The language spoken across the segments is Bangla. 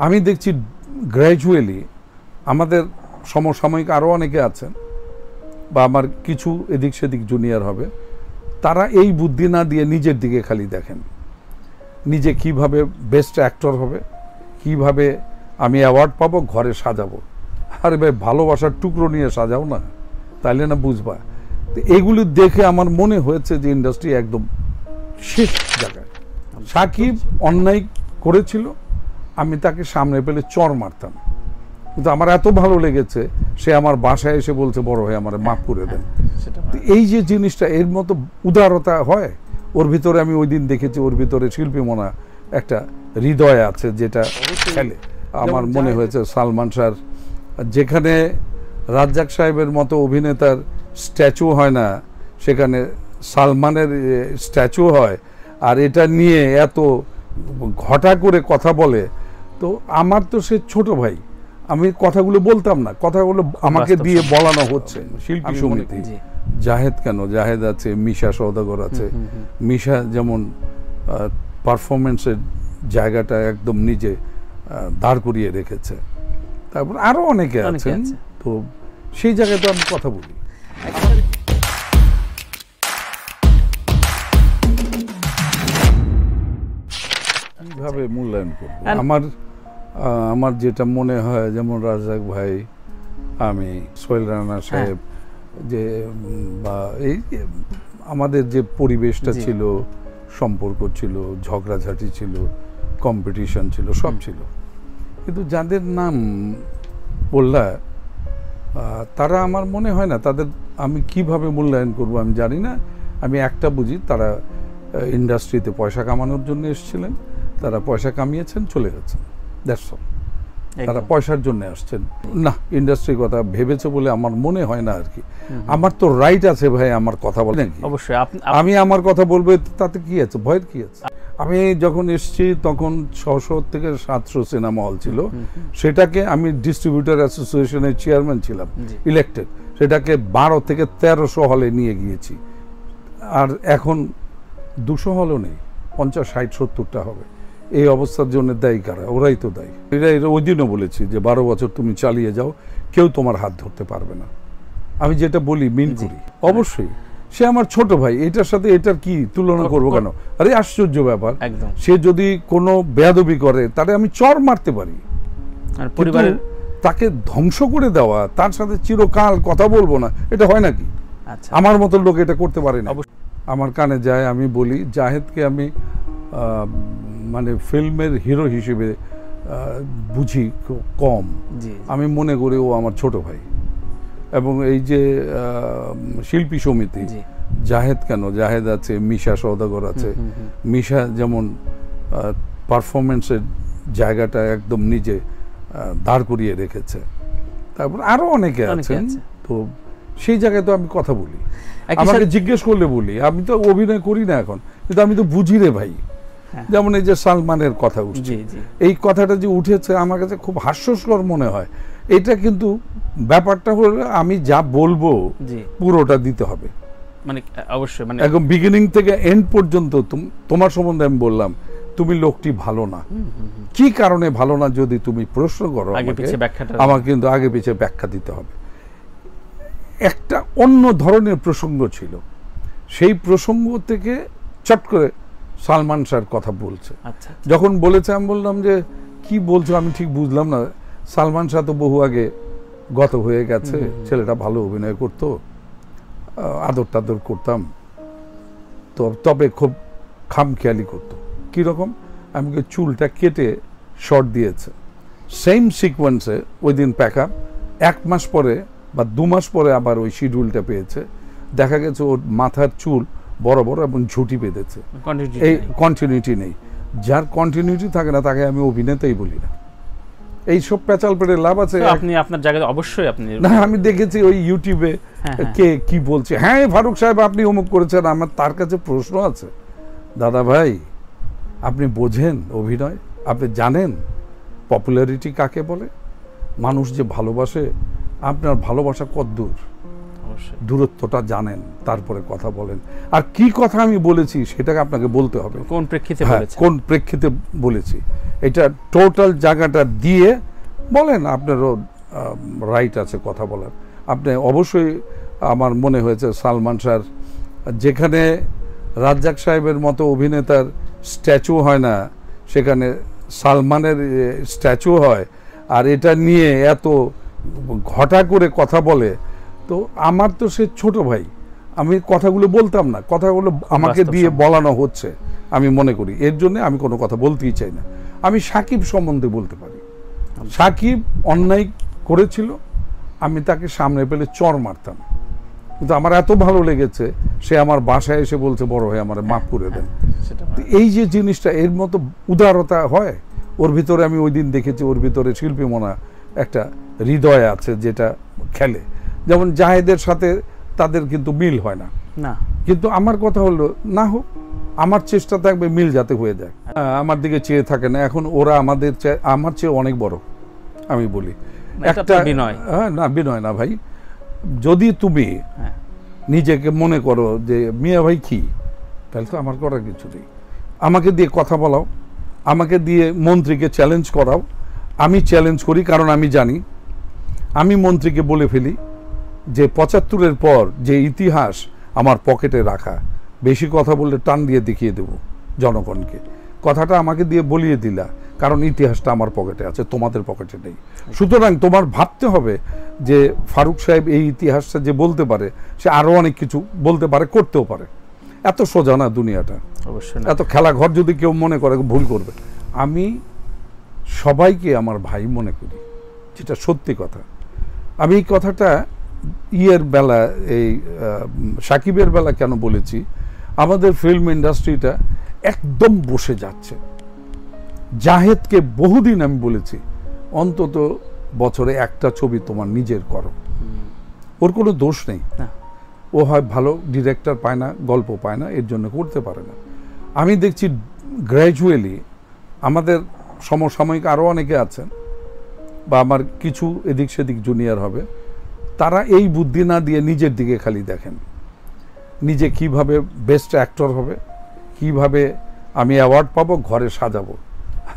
আমি দেখছি গ্র্যাজুয়ালি আমাদের সমসাময়িক আরও অনেকে আছেন বা আমার কিছু এদিক সেদিক জুনিয়র হবে, তারা এই বুদ্ধি না দিয়ে নিজের দিকে খালি দেখেন, নিজে কিভাবে বেস্ট অ্যাক্টর হবে, কিভাবে আমি অ্যাওয়ার্ড পাবো, ঘরে সাজাবো। আরে ভাই, ভালোবাসার টুকরো নিয়ে সাজাও না, তাইলে না বুঝবা। তো এগুলি দেখে আমার মনে হয়েছে যে ইন্ডাস্ট্রি একদম শেষ জায়গায়। সাকিব অন্যায় করেছিল, আমি তাকে সামনে পেলে চর মারতাম, কিন্তু আমার এত ভালো লেগেছে সে আমার বাসায় এসে বলছে বড় হয়ে আমার মাফ করে দেন। এই যে জিনিসটা, এর মতো উদারতা হয় ওর ভিতরে। আমি ওই দিন দেখেছি ওর ভিতরে শিল্পী মনা একটা হৃদয় আছে যেটা খেলে। আমার মনে হয়েছে সালমান শাহ, যেখানে রাজ্জাক সাহেবের মতো অভিনেতার স্ট্যাচু হয় না, সেখানে সালমানের স্ট্যাচু হয়। আর এটা নিয়ে এত ঘটা করে কথা বলে, তো আমার তো সে ছোট ভাই, আমি কথাগুলো বলতাম না, কথাগুলো আমাকে দিয়ে বলানো হচ্ছে। শিল্পী সমিতি, জাহেদ কেন, জাহেদ আছে, মিশা সওদাগর আছে। মিশা যেমন পারফরমেন্সের জায়গাটা একদম নিজে দাঁড় করিয়ে রেখেছে, তারপর আরো অনেকে আছেন। তো সেই জায়গায় তো আমি কথা বলি। কিভাবে মূল্যায়ন করবো? আমার যেটা মনে হয়, যেমন রাজ্জাক ভাই, আমি সোহেল রানা সাহেব, যে বা এই আমাদের যে পরিবেশটা ছিল, সম্পর্ক ছিল, ঝগড়াঝাটি ছিল, কম্পিটিশন ছিল, সব ছিল, কিন্তু যাদের নাম বললা তারা আমার মনে হয় না, তাদের আমি কিভাবে মূল্যায়ন করব আমি জানি না। আমি একটা বুঝি, তারা ইন্ডাস্ট্রিতে পয়সা কামানোর জন্য এসেছিলেন, তারা পয়সা কামিয়েছেন, চলে গেছেন, দ্যাটস অল। তারা পয়সার জন্য আসছেন না, ইন্ডাস্ট্রির কথা ভেবেছে বলে আমার মনে হয় না আর কি। আমার তো রাইট আছে ভাই আমার কথা বলে, অবশ্যই আমি আমার কথা বলবো, তাতে কি আছে, ভয়ের কি আছে? আমি যখন এসেছি তখন 600 থেকে 700 সিনেমা হল ছিল, সেটাকে আমি ডিস্ট্রিবিউটার অ্যাসোসিয়েশনের চেয়ারম্যান ছিলাম, ইলেক্টেড, সেটাকে 12 থেকে 1300 হলে নিয়ে গিয়েছি। আর এখন 200 হলও নেই, 50, 60, 70টা হবে। এই অবস্থার জন্য দায়ী কারা? ওরাই তো দায়ী। এটা ওই দিনও বলেছি যে 12 বছর তুমি চালিয়ে যাও, কেউ তোমার হাত ধরতে পারবে না। আমি যেটা বলি মিন করি। অবশ্যই সে আমার ছোট ভাই, এটার সাথে এটার কি তুলনা করবো কেন? আরে আশ্চর্য ব্যাপার। সে যদি কোনো বেয়াদবি করে, তারে আমি চর মারতে পারি, আর পরিবারের তাকে ধ্বংস করে দেওয়া, তার সাথে চিরকাল কথা বলবো না, এটা হয় নাকি? আমার মতো লোক এটা করতে পারে না। আমার কানে যায়, আমি বলি জাহেদকে আমি মানে ফিল্মের হিরো হিসেবে বুঝি কম। আমি মনে করি ও আমার ছোট ভাই। এবং এই যে শিল্পী সমিতি, জাহেদ কেন, জাহেদ আছে, মিশা সওদাগর আছে। মিশা যেমন পারফরমেন্সের জায়গাটা একদম নিজে দাঁড় করিয়ে রেখেছে, তারপর আরো অনেকে আছেন। তো সেই জায়গায় তো আমি কথা বলি, আমাকে জিজ্ঞেস করলে বলি। আমি তো অভিনয় করি না এখন, কিন্তু আমি তো বুঝি রে ভাই। যেমন এই যে সালমানের কথা উঠছে, এই কথাটা যে উঠেছে আমার কাছে খুব হাস্যস্কর মনে হয়। এটা কিন্তু ব্যাপারটা হলো, আমি যা বলবো পুরোটা দিতে হবে, মানে অবশ্যই, মানে একদম বিগিনিং থেকে এন্ড পর্যন্ত। তোমার সম্বন্ধে আমি বললাম তুমি লোকটি ভালো না, কি কারণে ভালো না যদি তুমি প্রশ্ন করো আমাকে, কিন্তু আগে পিছিয়ে ব্যাখ্যা দিতে হবে। একটা অন্য ধরনের প্রসঙ্গ ছিল, সেই প্রসঙ্গ থেকে চট করে সালমান শাহর কথা বলছে। যখন বলেছে আমি বললাম যে কি বলছো, আমি ঠিক বুঝলাম না। সালমান শাহ তো বহু আগে গত হয়ে গেছে, ছেলেটা ভালো অভিনয় করতো, আদর টাদর করতাম, তো তবে খুব খামখেয়ালি করতো। কীরকম? আমাকে চুলটা কেটে শর্ট দিয়েছে, সেম সিকোয়েন্সে ওই দিন প্যাকআপ, 1 মাস পরে বা 2 মাস পরে আবার ওই শিডিউলটা পেয়েছে। দেখা গেছে ওর মাথার চুল বড় বড় এবং ঝুঁটি বেঁধেছে। এই কন্টিনিউটি নেই। যার কন্টিনিউটি থাকে না তাকে আমি অভিনেতাই বলি না। এইসব পেঁচাল পেড়ে লাভ আছে? আপনি আপনার জায়গায় অবশ্যই আপনি না, আমি দেখেছি ওই ইউটিউবে কে কি বলছে, হ্যাঁ ফারুক সাহেব আপনি অমুক করেছেন। আমার তার কাছে প্রশ্ন আছে, দাদা ভাই আপনি বোঝেন অভিনয়? আপনি জানেন পপুলারিটি কাকে বলে? মানুষ যে ভালোবাসে, আপনার ভালোবাসা কতদূর, দূরত্বটা জানেন, তারপরে কথা বলেন। আর কি কথা আমি বলেছি সেটাকে আপনাকে বলতে হবে, কোন প্রেক্ষিতে বলেছি। এটা টোটাল জায়গাটা দিয়ে বলেন, আপনারও রাইট আছে কথা বলার। আপনি অবশ্যই, আমার মনে হয়েছে সালমান শাহর যেখানে রাজ্জাক সাহেবের মতো অভিনেতার স্ট্যাচু হয় না, সেখানে সালমানের স্ট্যাচু হয়, আর এটা নিয়ে এত ঘটা করে কথা বলে। তো আমার তো সে ছোট ভাই, আমি কথাগুলো বলতাম না, কথাগুলো আমাকে দিয়ে বলানো হচ্ছে আমি মনে করি। এর জন্য আমি কোনো কথা বলতেই চাই না। আমি সাকিব সম্বন্ধে বলতে পারি, সাকিব অন্যায় করেছিল, আমি তাকে সামনে পেলে চর মারতাম, কিন্তু আমার এত ভালো লেগেছে সে আমার বাসায় এসে বলছে বড় হয়ে আমার মাফ করে দেন। এই যে জিনিসটা, এর মতো উদারতা হয় ওর ভিতরে। আমি ওই দিন দেখেছি ওর ভিতরে শিল্পী মনা একটা হৃদয় আছে যেটা খেলে। যেমন জাহেদের সাথে তাদের কিন্তু মিল হয় না, কিন্তু আমার কথা হলো না হোক, আমার চেষ্টা থাকবে মিল যাতে হয়ে যায়। আমার দিকে চেয়ে থাকে না, এখন ওরা আমার চেয়ে অনেক বড়। আমি বলি একটা না, বিনয় না ভাই, যদি তুমি নিজেকে মনে করো যে মিয়া ভাই কি, তাহলে তো আমার করার কিছু নেই। আমাকে দিয়ে কথা বলাও, আমাকে দিয়ে মন্ত্রীকে চ্যালেঞ্জ করাও, আমি চ্যালেঞ্জ করি, কারণ আমি জানি আমি মন্ত্রীকে বলে ফেলি যে ৭৫-এর পর যে ইতিহাস আমার পকেটে রাখা, বেশি কথা বললে টান দিয়ে দেখিয়ে দেব জনগণকে। কথাটা আমাকে দিয়ে বলিয়ে দিলা, কারণ ইতিহাসটা আমার পকেটে আছে, তোমাদের পকেটে নেই। সুতরাং তোমার ভাবতে হবে যে ফারুক সাহেব এই ইতিহাসটা যে বলতে পারে, সে আরো অনেক কিছু বলতে পারে, করতেও পারে। এত সোজা না দুনিয়াটা, এত খেলাঘর যদি কেউ মনে করে ভুল করবে। আমি সবাইকে আমার ভাই মনে করি, যেটা সত্যি কথা। আমি এই কথাটা ইয়ের বেলা, এই সাকিবের বেলা কেন বলেছি, আমাদের ফিল্ম ইন্ডাস্ট্রিটা একদম বসে যাচ্ছে। জাহেদকে বহুদিন আমি বলেছি অন্তত বছরে একটা ছবি তোমার নিজের করো, ওর কোনো দোষ নেই, ও হয় ভালো ডিরেক্টর পায় না, গল্প পায় না, এর জন্য করতে পারে না। আমি দেখছি গ্র্যাজুয়ালি আমাদের সমসাময়িক আরও অনেকে আছেন, বা আমার কিছু এদিক সেদিক জুনিয়র হবে, তারা এই বুদ্ধি না দিয়ে নিজের দিকে খালি দেখেন, নিজে কিভাবে বেস্ট অ্যাক্টর হবে, কিভাবে আমি অ্যাওয়ার্ড পাবো, ঘরে সাজাবো।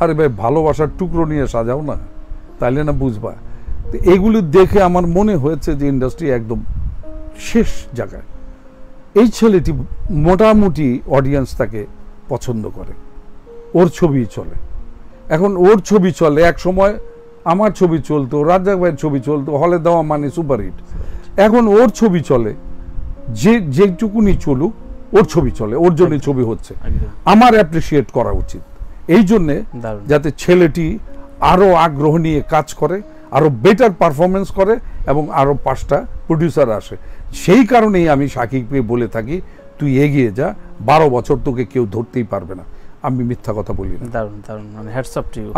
আরে ভাই, ভালোবাসার টুকরো নিয়ে সাজাও না, তাইলে না বুঝবা। তো এগুলি দেখে আমার মনে হয়েছে যে ইন্ডাস্ট্রি একদম শেষ জায়গায়। এই ছেলেটি মোটামুটি অডিয়েন্স তাকে পছন্দ করে, ওর ছবি চলে। এখন ওর ছবি চলে, এক সময় আমার ছবি চলতো, রাজ্জাক ভাইয়ের ছবি চলতো, হলে দেওয়া মানে সুপারহিট। এখন ওর ছবি চলে, যেটুকুনি চলুক ওর ছবি চলে, ওর জন্য ছবি হচ্ছে। আমার অ্যাপ্রিসিয়েট করা উচিত এই জন্যে, যাতে ছেলেটি আরো আগ্রহ নিয়ে কাজ করে, আরো বেটার পারফরমেন্স করে, এবং আরো 5টা প্রডিউসার আসে। সেই কারণেই আমি সাকিবকে বলে থাকি, তুই এগিয়ে যা, 12 বছর তোকে কেউ ধরতেই পারবে না। আমি মিথ্যা কথা বলি না।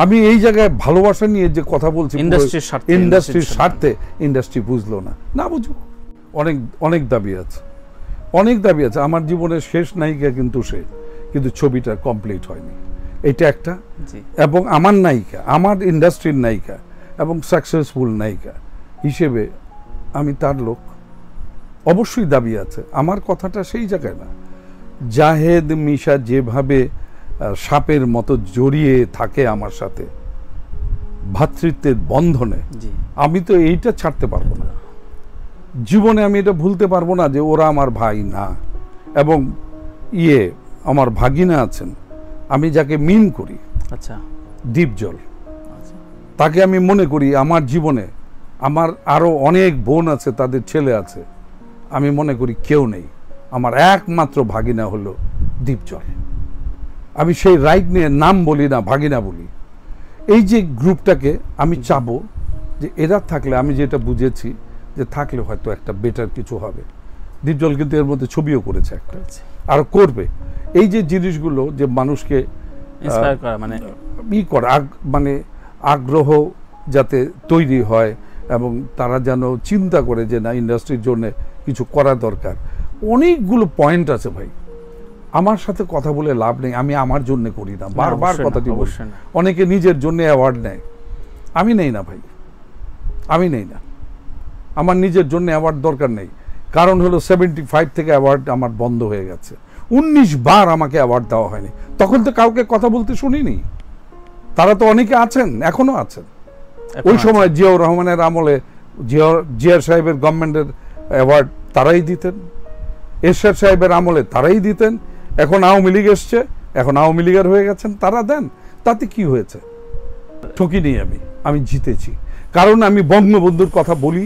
আমি এই জায়গায় ভালোবাসা নিয়ে যে কথা বলছি, ইন্ডাস্ট্রির স্বার্থে, ইন্ডাস্ট্রি বুঝলো না, না বুঝুক। অনেক অনেক দাবি আছে, অনেক দাবি আছে। আমার জীবনের শেষ নায়িকা কিন্তু সে, কিন্তু ছবিটা কমপ্লিট হয়নি, এটা একটা। এবং আমার নায়িকা, আমার ইন্ডাস্ট্রির নায়িকা এবং সাকসেসফুল নায়িকা হিসেবে আমি তার লোক, অবশ্যই দাবি আছে। আমার কথাটা সেই জায়গায় না। জাহেদ মিশা যেভাবে সাপের মতো জড়িয়ে থাকে আমার সাথে ভ্রাতৃত্বের বন্ধনে, আমি তো এইটা ছাড়তে পারবো না জীবনে। আমি এটা ভুলতে পারবো না যে ওরা আমার ভাই না। এবং আমার ভাগিনা আছেন, আমি যাকে মিন করি, দীপজল, তাকে আমি মনে করি আমার জীবনে। আমার আরো অনেক বোন আছে, তাদের ছেলে আছে, আমি মনে করি কেউ নেই। আমার একমাত্র ভাগিনা হলো দীপজল। আমি সেই রাইট নিয়ে নাম বলি না, ভাগিনা বলি। এই যে গ্রুপটাকে আমি চাবো যে এরা থাকলে, আমি যেটা বুঝেছি যে থাকলে হয়তো একটা বেটার কিছু হবে। দীপজল কিন্তু এর মধ্যে ছবিও করেছে একটা, আর করবে। এই যে জিনিসগুলো যে মানুষকে মানে আগ্রহ যাতে তৈরি হয়, এবং তারা যেন চিন্তা করে যে না, ইন্ডাস্ট্রির জন্য কিছু করা দরকার। অনেকগুলো পয়েন্ট আছে ভাই, আমার সাথে কথা বলে লাভ নেই। আমি আমার জন্য করি না, বারবার কথাটি বলি। অনেকে নিজের জন্য অ্যাওয়ার্ড নেয়, আমি নেই না ভাই, আমি নেই না। আমার নিজের জন্য অ্যাওয়ার্ড দরকার নেই। কারণ হলো 75 থেকে অ্যাওয়ার্ড আমার বন্ধ হয়ে গেছে। 19 বার আমাকে অ্যাওয়ার্ড দেওয়া হয়নি, তখন তো কাউকে কথা বলতে শুনিনি। তারা তো অনেকে আছেন, এখনো আছেন। এখন ওই সময় জিয়াউর রহমানের আমলে জিয়া সাহেবের গভর্নমেন্টের অ্যাওয়ার্ড তারাই দিতেন, এরশাদ সাহেবের আমলে তারাই দিতেন। এখন আওয়ামী লীগ এসছে, এখন আওয়ামী লীগের হয়ে গেছেন, তারা দেন। তাতে কি হয়েছে? ঠকিনি আমি জিতেছি, কারণ আমি বঙ্গবন্ধুর কথা বলি,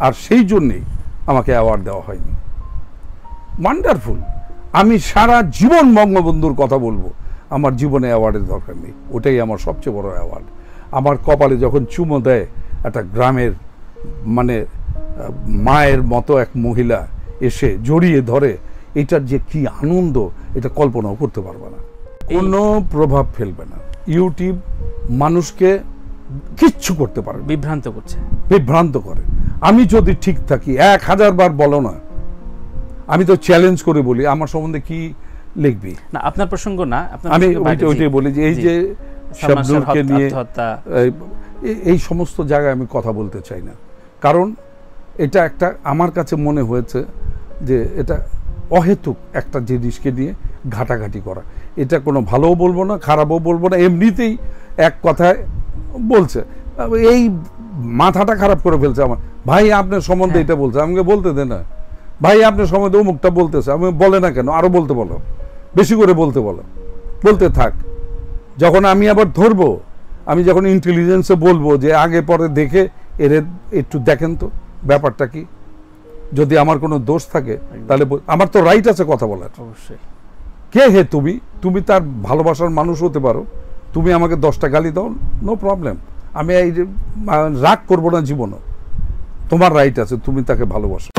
আর সেই জন্যেই আমাকে অ্যাওয়ার্ড দেওয়া হয়নি। ওয়ান্ডারফুল। আমি সারা জীবন বঙ্গবন্ধুর কথা বলবো, আমার জীবনে অ্যাওয়ার্ডের দরকার নেই। ওটাই আমার সবচেয়ে বড় অ্যাওয়ার্ড। আমার কপালে যখন চুমো দেয় একটা গ্রামের মানে মায়ের মতো এক মহিলা এসে জড়িয়ে ধরে, এটার যে কি আনন্দ, এটা কল্পনাও করতে পারবে না। কোনো প্রভাব ফেলবে না। ইউটিউব মানুষকে কিচ্ছু করতে পারে না, বিভ্রান্ত করছে। বিভ্রান্ত করে। আমি যদি ঠিক থাকি, 1000 বার বলো না, আমি তো চ্যালেঞ্জ করে বলি আমার সম্বন্ধে কি লিখবি না, আপনার প্রসঙ্গ না, আপনার আমি প্রসঙ্গের বাইরে, ওইটাই বলি যে এই জি। যে সালমান শাহর শাবনূরকে নিয়ে আত্মহত্যা, এই সমস্ত জায়গায় আমি কথা বলতে চাই না, কারণ এটা একটা আমার কাছে মনে হয়েছে যে এটা অহেতুক একটা জিনিসকে নিয়ে ঘাটাঘাটি করা। এটা কোনো ভালোও বলবো না, খারাপও বলবো না, এমনিতেই এক কথায় বলছে। এই মাথাটা খারাপ করে ফেলছে আমার। ভাই আপনার সম্বন্ধে এটা বলছে, আমাকে বলতে দে না। ভাই আপনার সম্বন্ধে অমুকটা বলতেছে, আমি বলে না কেন, আরো বলতে বলো, বেশি করে বলতে বলো, বলতে থাক। যখন আমি আবার ধরবো, আমি যখন ইন্টেলিজেন্সে বলবো যে আগে পরে দেখে এর একটু দেখেন তো ব্যাপারটা কি, যদি আমার কোনো দোষ থাকে তাহলে আমার তো রাইট আছে কথা বলার। অবশ্যই। কে হে তুমি? তুমি তার ভালোবাসার মানুষ হতে পারো, তুমি আমাকে 10টা গালি দাও, নো প্রবলেম। আমি এই রাগ করবো না জীবনও, তোমার রাইট আছে, তুমি তাকে ভালোবাসো।